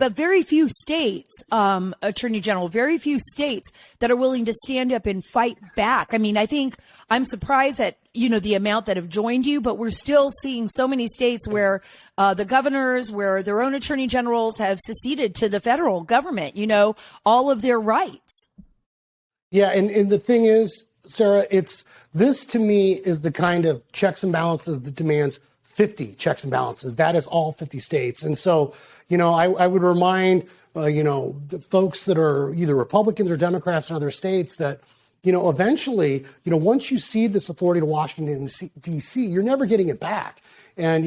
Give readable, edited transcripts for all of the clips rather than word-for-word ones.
but very few states, Attorney General, very few states that are willing to stand up and fight back. I mean, I think I'm surprised that, the amount that have joined you, but we're still seeing so many states where the governors, where their own attorney generals have seceded to the federal government, all of their rights. Yeah. And the thing is, Sarah, this to me is the kind of checks and balances that demands 50 checks and balances. That is all 50 states. And so, I would remind, the folks that are either Republicans or Democrats in other states that, eventually, once you cede this authority to Washington, D.C., you're never getting it back. And,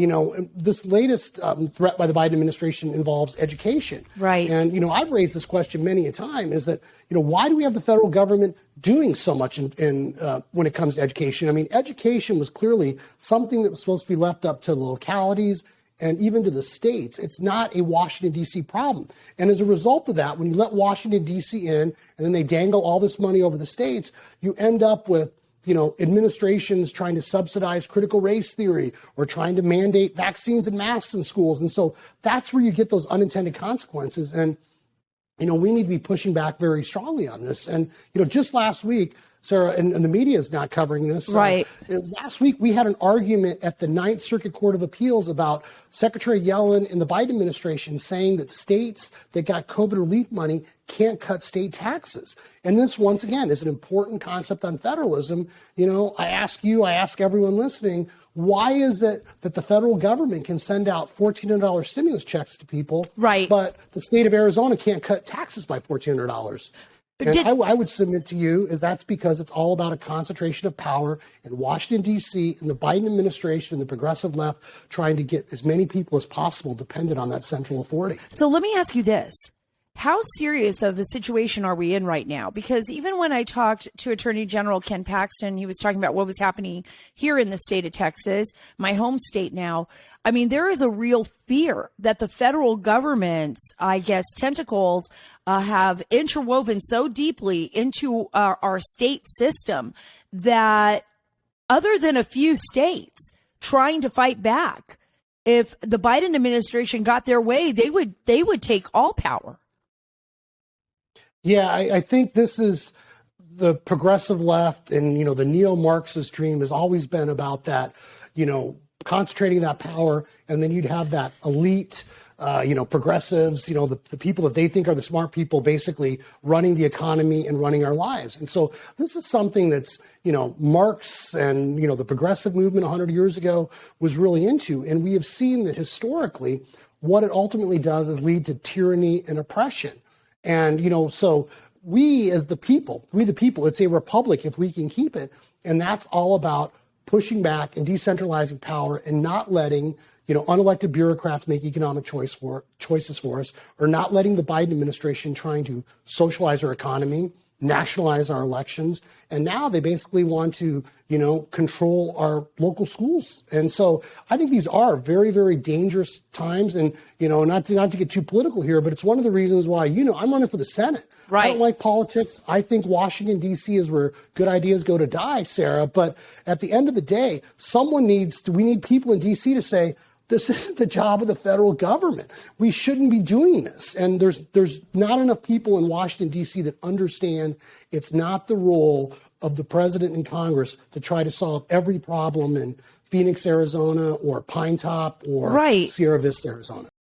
this latest threat by the Biden administration involves education. Right. And, I've raised this question many a time is that, why do we have the federal government doing so much in when it comes to education? I mean, education was clearly something that was supposed to be left up to the localities and even to the states. It's not a Washington, D.C. problem. And as a result of that, when you let Washington, D.C. in and then they dangle all this money over the states, you end up with administrations trying to subsidize critical race theory or trying to mandate vaccines and masks in schools. And so that's where you get those unintended consequences. And, we need to be pushing back very strongly on this. And, just last week, Sarah, and the media is not covering this. Right. Last week, we had an argument at the Ninth Circuit Court of Appeals about Secretary Yellen and the Biden administration saying that states that got COVID relief money can't cut state taxes. And this, once again, is an important concept on federalism. I ask everyone listening, why is it that the federal government can send out $1,400 stimulus checks to people, right, but the state of Arizona can't cut taxes by $1,400? And I would submit to you is that's because it's all about a concentration of power in Washington, D.C., and the Biden administration and the progressive left trying to get as many people as possible dependent on that central authority. So let me ask you this. How serious of a situation are we in right now? Because even when I talked to Attorney General Ken Paxton, he was talking about what was happening here in the state of Texas, my home state now. I mean, there is a real fear that the federal government's, tentacles have interwoven so deeply into our state system that other than a few states trying to fight back, if the Biden administration got their way, they would take all power. Yeah, I think this is the progressive left and, the neo-Marxist dream has always been about that, concentrating that power. And then you'd have that elite, progressives, the people that they think are the smart people basically running the economy and running our lives. And so this is something that's, Marx and, the progressive movement 100 years ago was really into. And we have seen that historically, what it ultimately does is lead to tyranny and oppression. And, so we as the people, it's a republic if we can keep it. And that's all about pushing back and decentralizing power and not letting, unelected bureaucrats make economic choices for us, or not letting the Biden administration trying to socialize our economy, nationalize our elections. And now they basically want to, control our local schools. And so I think these are very, very dangerous times. And, not to get too political here, but it's one of the reasons why, I'm running for the Senate. Right. I don't like politics. I think Washington, D.C. is where good ideas go to die, Sarah. But at the end of the day, we need people in D.C. to say, this isn't the job of the federal government. We shouldn't be doing this. And there's not enough people in Washington, D.C. that understand it's not the role of the president and Congress to try to solve every problem in Phoenix, Arizona, or Pine Top, or right. Sierra Vista, Arizona.